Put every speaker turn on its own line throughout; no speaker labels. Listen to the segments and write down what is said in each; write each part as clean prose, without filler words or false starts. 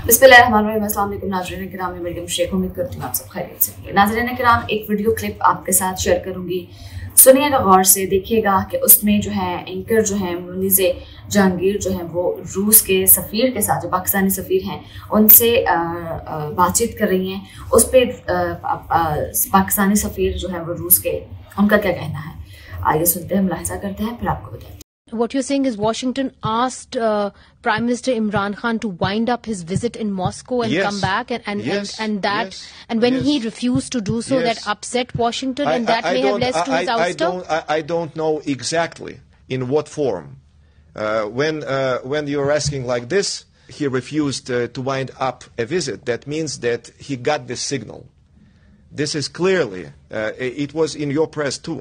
बिस्मिल्लाहिर्रहमानिर्रहीम। अस्सलाम वालेकुम नाज़रीन किराम, मैं मरियम शेख उम्मीद करती हूँ आप सब खैरियत से होंगे। नाज़रीन किराम, एक वीडियो क्लिप आपके साथ शेयर करूंगी, सुनिएगा गौर से, देखिएगा कि उसमें जो है एंकर जो है मुनीज़े जहांगीर जो है वो रूस के सफ़ीर के साथ, जो पाकिस्तानी सफ़ीर हैं, उनसे बातचीत कर रही हैं। उस पर पाकिस्तानी सफ़ीर जो है वो रूस के, उनका क्या कहना है, आइए सुनते हैं, मुलाहिज़ा करते हैं, फिर आपको बताएं।
What you're saying is Washington asked Prime Minister Imran Khan to wind up his visit in Moscow and come back, and when he refused to do so, that upset Washington, and that may have led to his ouster.
I don't know exactly in what form. When you're asking like this, he refused to wind up a visit. That means that he got the signal. This is clearly it was in your press too,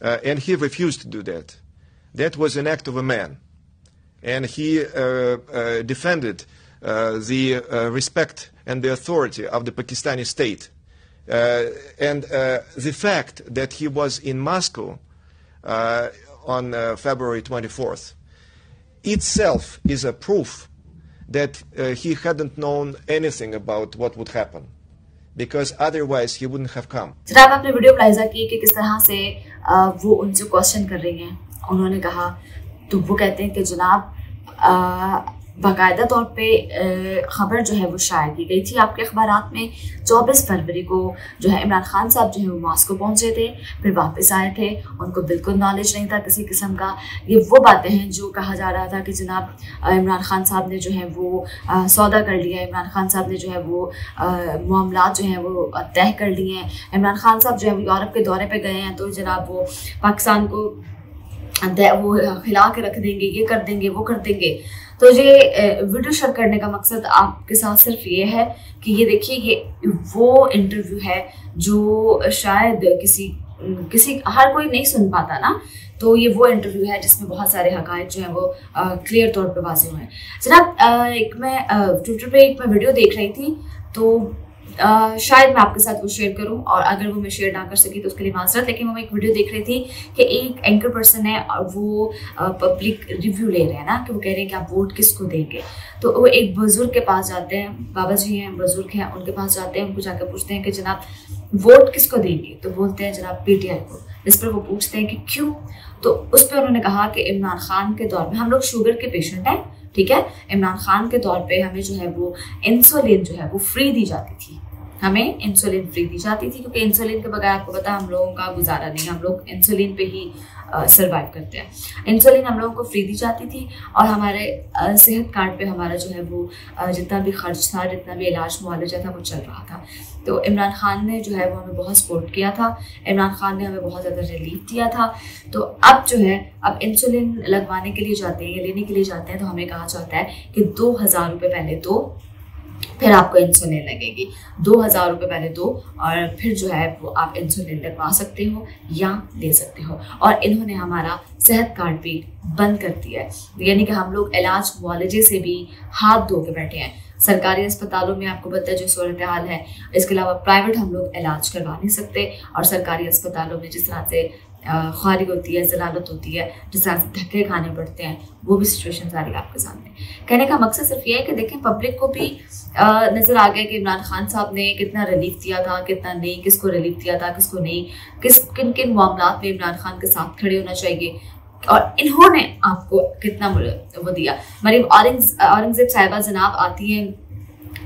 and he refused to do that. That was an act of a man, and he defended the respect and the authority of the Pakistani state. And the fact that he was in Moscow on February 24th itself is a proof that he hadn't known anything about what would happen, because otherwise he wouldn't have come.
जनाब, आपने video मुलाहिज़ा की कि किस तरह से वो उनसे question कर रही हैं। उन्होंने कहा, तो वो कहते हैं कि जनाब बाकायदा तौर पे ख़बर जो है वो शाया की गई थी आपके अखबारात में। 24 फरवरी को जो है इमरान खान साहब जो है वो मॉस्को पहुंचे थे, फिर वापस आए थे, उनको बिल्कुल नॉलेज नहीं था किसी किस्म का। ये वो बातें हैं जो कहा जा रहा था कि जनाब इमरान खान साहब ने जो है वो सौदा कर लिया, इमरान खान साहब ने जो है वो मामलात जो हैं वो तय कर लिए हैं। इमरान खान साहब जो है वो यूरोप के दौरे पर गए हैं, तो जनाब वो पाकिस्तान को वो हिला के रख देंगे, ये कर देंगे, वो कर देंगे। तो ये वीडियो शेयर करने का मकसद आपके साथ सिर्फ ये है कि ये देखिए, ये वो इंटरव्यू है जो शायद किसी हर कोई नहीं सुन पाता ना। तो ये वो इंटरव्यू है जिसमें बहुत सारे हक़ाइक़ जो हैं वो क्लियर तौर पे वाज़ेह हुए हैं। जनाब, मैं ट्विटर पे एक वीडियो देख रही थी, तो शायद मैं आपके साथ वो शेयर करूं, और अगर वो मैं शेयर ना कर सकी तो उसके लिए माज़रत। लेकिन मैं एक वीडियो देख रही थी कि एक एंकर पर्सन है और वो पब्लिक रिव्यू ले रहे हैं ना, कि वो कह रहे हैं कि आप वोट किसको देंगे। तो वो एक बुजुर्ग के पास जाते हैं, बाबा जी हैं, बुजुर्ग हैं, उनके पास जाते हैं, उनको जाकर पूछते हैं कि जनाब वोट किसको देंगे। तो बोलते हैं जनाब PTI को। इस पर वो पूछते हैं कि क्यों। तो उस पर उन्होंने कहा कि इमरान खान के दौर में हम लोग शुगर के पेशेंट हैं, ठीक है, इमरान खान के दौर पे हमें जो है वो इंसुलिन जो है वो फ्री दी जाती थी, हमें इंसुलिन फ्री दी जाती थी, क्योंकि इंसुलिन के बगैर आपको पता हम लोगों का गुजारा नहीं, हम लोग इंसुलिन पे ही सर्वाइव करते हैं। इंसुलिन हम लोगों को फ्री दी जाती थी, और हमारे सेहत कार्ड पे हमारा जो है वो जितना भी खर्च था, जितना भी इलाज मुआवजा था, वो चल रहा था। तो इमरान खान ने जो है वो हमें बहुत सपोर्ट किया था, इमरान खान ने हमें बहुत ज़्यादा रिलीफ दिया था। तो अब जो है, अब इंसुलिन लगवाने के लिए जाते हैं या लेने के लिए जाते हैं, तो हमें कहा जाता है कि 2000 रुपये पहले दो, फिर आपको इंसुलिन लगेगी। 2000 रुपये पहले दो, और फिर जो है वो आप इंसुलिन लगवा सकते हो या ले सकते हो। और इन्होंने हमारा सेहत कार्ड भी बंद कर दिया है, यानी कि हम लोग इलाज मुआवजे से भी हाथ धो के बैठे हैं। सरकारी अस्पतालों में आपको पता है जो सूरत हाल है, इसके अलावा प्राइवेट हम लोग इलाज करवा नहीं सकते, और सरकारी अस्पतालों में जिस तरह से ख्वारी होती है, जलालत होती है, जिस तरह से धक्के खाने पड़ते हैं, वो भी सिचुएशन सारी आपके सामने। कहने का मकसद सिर्फ ये है कि देखें, पब्लिक को भी नज़र आ गया कि इमरान खान साहब ने कितना रिलीफ दिया था, कितना नहीं, किसको रिलीफ दिया था, किसको नहीं, किन किन मामलात में इमरान खान के साथ खड़े होना चाहिए, और इन्होंने आपको कितना वो दिया। मरीम औरंगजेब साहिबा जनाब आती हैं,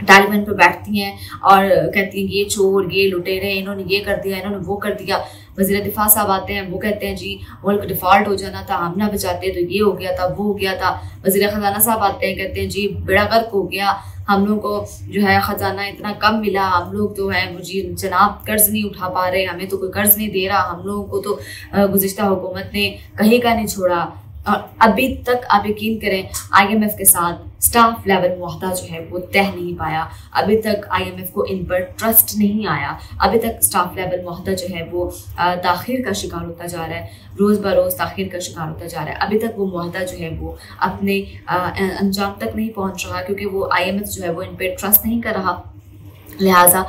तालिबान पर बैठती हैं और कहती हैं ये चोर, ये लुटेरे, इन्होंने ये कर दिया, इन्होंने वो कर दिया। वज़ीर दिफा साहब आते हैं, वो कहते हैं जी मुल्क डिफ़ॉल्ट हो जाना था, हम ना बचाते तो ये हो गया था, वो हो गया था। वज़ीर ख़जाना साहब आते हैं, कहते हैं जी बेड़ा गर्क हो गया, हम लोग को जो है ख़जाना इतना कम मिला, हम लोग तो है जी जनाब कर्ज नहीं उठा पा रहे, हमें तो कोई कर्ज नहीं दे रहा, हम लोगों को तो गुज़िश्ता हुकूमत ने कहीं का नहीं छोड़ा। और अभी तक आप यकीन करें IMF के साथ स्टाफ लेवल मुआहदा जो है वो तय नहीं पाया, अभी तक IMF को इन पर ट्रस्ट नहीं आया, अभी तक स्टाफ लेवल मुआहदा जो है वो ताख़ीर का शिकार होता जा रहा है, रोज़ बरोज़ ताख़ीर का शिकार होता जा रहा है। अभी तक वो मुआहदा जो है वो अपने अंजाम तक नहीं पहुँच रहा, क्योंकि वो IMF जो है वो इन पर ट्रस्ट नहीं कर रहा, लिहाजा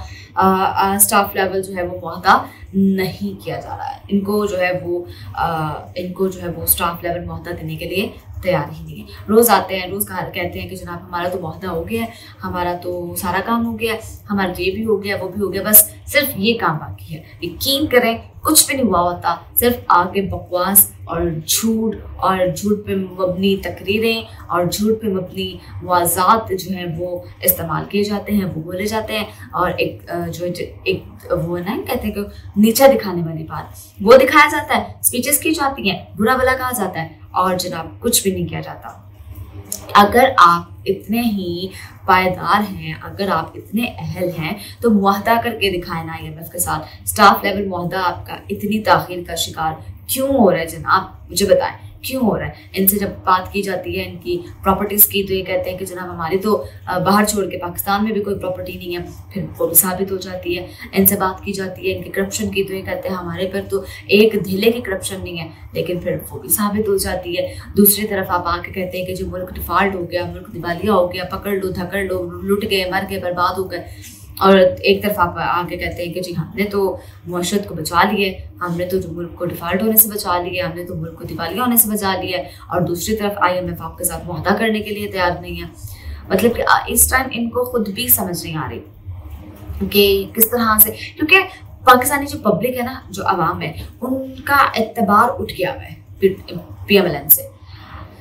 स्टाफ लेवल जो है वो मुआहदा नहीं किया जा रहा है। इनको जो है वो स्टाफ लेवल मुआहदा देने के लिए तैयार ही नहीं है। रोज़ आते हैं, रोज़ कहते हैं कि जनाब हमारा तो मुआहदा हो गया है, हमारा तो सारा काम हो गया है, हमारा ये भी हो गया वो भी हो गया, बस सिर्फ ये काम बाकी है। यकीन करें कुछ भी नहीं हुआ होता, सिर्फ आगे बकवास और झूठ पे मबनी तकरीरें और झूठ पे मबनी मुआज़ात जो है वो इस्तेमाल किए जाते हैं, वो बोले जाते हैं, और एक वो ना कहते हैं कि नीचा दिखाने वाली बात वो दिखाया जाता है, स्पीचेस की जाती हैं, बुरा भला कहा जाता है, और जनाब कुछ भी नहीं किया जाता। अगर आप इतने ही पायदार हैं, अगर आप इतने अहल हैं, तो मुआहदा करके दिखाएं ना IMF के साथ। स्टाफ लेवल मुआहदा आपका इतनी ताख़ीर का शिकार क्यों हो रहा है जनाब, मुझे बताएं क्यों हो रहा है। इनसे जब बात की जाती है इनकी प्रॉपर्टीज़ की, तो ये कहते हैं कि जनाब हमारी तो बाहर छोड़ के पाकिस्तान में भी कोई प्रॉपर्टी नहीं है, फिर वो भी साबित हो जाती है। इनसे बात की जाती है इनके करप्शन की, तो ये कहते हैं हमारे पर तो एक ढीले की करप्शन नहीं है, लेकिन फिर वो भी साबित हो जाती है। दूसरी तरफ आप आके कहते हैं कि जो मुल्क डिफ़ॉल्ट हो गया, मुल्क दिवालिया हो गया, पकड़ लो धकड़ लो, लुट गए, मर गए, बर्बाद हो गए, और एक तरफ आप आगे कहते हैं कि जी हमने तो मुआशरत को बचा लिए, हमने तो जो मुल्क को डिफ़ॉल्ट होने से बचा लिया, हमने तो मुल्क को दिवालिया होने से बचा लिया है, और दूसरी तरफ IMF आपके साथ मुआहदा करने के लिए तैयार नहीं है। मतलब कि इस टाइम इनको खुद भी समझ नहीं आ रही कि किस तरह से, क्योंकि पाकिस्तानी जो पब्लिक है ना, जो आवाम है, उनका एतबार उठ गया हुआ है PMLN से,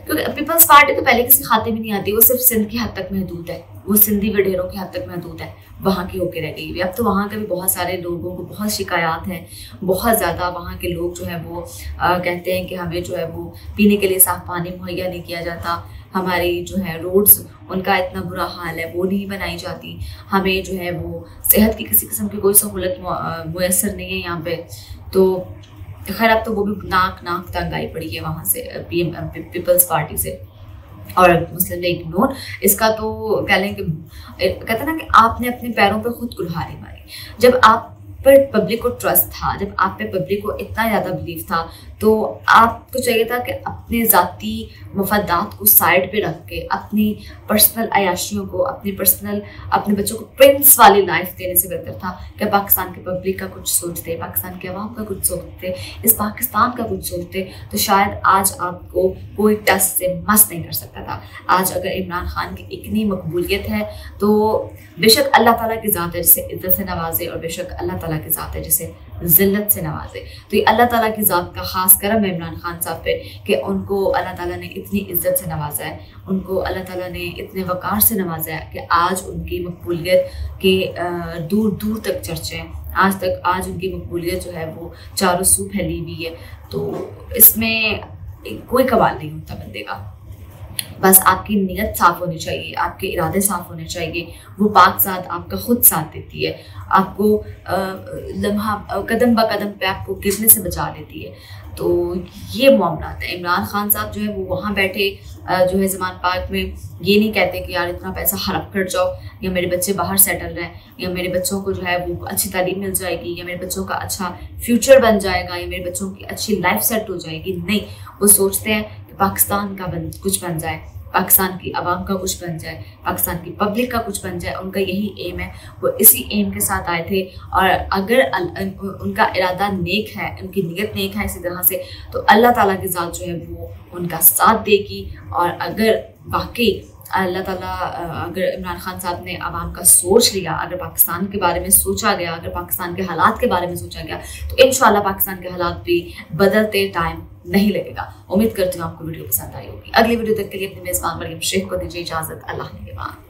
क्योंकि पीपल्स पार्टी तो पहले किसी खाते में नहीं आती, वो सिर्फ सिंध की हद तक महदूद है, वो सिंधी वडेरों की हद तक महदूद है, वहाँ की होके रह गई। अब तो वहाँ के भी बहुत सारे लोगों को बहुत शिकायत हैं, बहुत ज़्यादा वहाँ के लोग जो है वो कहते हैं कि हमें जो है वो पीने के लिए साफ़ पानी मुहैया नहीं किया जाता, हमारी जो है रोड्स उनका इतना बुरा हाल है, वो नहीं बनाई जाती, हमें जो है वो सेहत की किसी किस्म की कोई सहूलत मुयसर नहीं है यहाँ पे। तो खैर अब तो वो भी नाक तंग आई पड़ी है वहाँ से पीपल्स पार्टी से और मुस्लिम लीग नून। इसका तो कह लें कि कहते हैं ना कि आपने अपने पैरों पे खुद कुल्हाड़ी मारी। जब आप पर पब्लिक को ट्रस्ट था, जब आप पे पब्लिक को इतना ज़्यादा बिलीव था, तो आपको चाहिए था कि अपने ज़ाती मफादात को साइड पे रख के अपनी पर्सनल अयाशियों को, अपने बच्चों को प्रिंस वाली लाइफ देने से बेहतर था कि पाकिस्तान के पब्लिक का कुछ सोचते, पाकिस्तान के अवाम का कुछ सोचते, इस पाकिस्तान का कुछ सोचते, तो शायद आज आपको कोई टस से मस नहीं कर सकता था। आज अगर इमरान खान की इतनी मकबूलियत है तो बेशक अल्लाह ताला की ज़ात है जिसे इज़्ज़त से नवाजे, और बेशक अल्लाह ताला की ज़ात है जिसे ज़िल्लत से नवाजे। तो ये अल्लाह ताला की ज़ात का ख़ास करम है इमरान खान साहब पे कि उनको अल्लाह ताला ने इतनी इज़्ज़त से नवाजा है, उनको अल्लाह ताला ने इतने वक़ार से नवाजा है कि आज उनकी मकबूलियत के दूर दूर तक चर्चे हैं। आज उनकी मकबूलियत जो है वो चारों सू फैली हुई है। तो इसमें कोई कमाल नहीं होता बंदे का, बस आपकी नीयत साफ़ होनी चाहिए, आपके इरादे साफ़ होने चाहिए। वो पाक ज़ात आपका खुद साथ देती है, आपको लम्हा कदम ब कदम पे आपको गिरने से बचा देती है। तो ये मामला है। इमरान खान साहब जो है वो वहाँ बैठे जो है ज़मान पार्क में ये नहीं कहते कि यार इतना पैसा हड़प कर जाओ, या मेरे बच्चे बाहर सेटल रहें, या मेरे बच्चों को जो है वो अच्छी तालीम मिल जाएगी, या मेरे बच्चों का अच्छा फ्यूचर बन जाएगा, या मेरे बच्चों की अच्छी लाइफ सेट हो जाएगी। नहीं, वो सोचते हैं कि पाकिस्तान का कुछ बन जाए, पाकिस्तान की आवाम का कुछ बन जाए, पाकिस्तान की पब्लिक का कुछ बन जाए। उनका यही एम है, वो इसी एम के साथ आए थे। और अगर उनका इरादा नेक है, उनकी नीयत नेक है इसी तरह से, तो अल्लाह ताला की ज़ात जो है वो उनका साथ देगी। और अगर वाकई अल्लाह ताला अगर इमरान खान साहब ने आवाम का सोच लिया, अगर पाकिस्तान के बारे में सोचा गया, अगर पाकिस्तान के हालात के बारे में सोचा गया, तो इंशाल्लाह पाकिस्तान के हालात भी बदलते टाइम नहीं लगेगा। उम्मीद करती हूँ आपको वीडियो पसंद आई होगी। अगली वीडियो तक के लिए अपने मेज़बान मरियम शेख को दीजिए इजाज़त। अल्लाह के बाद।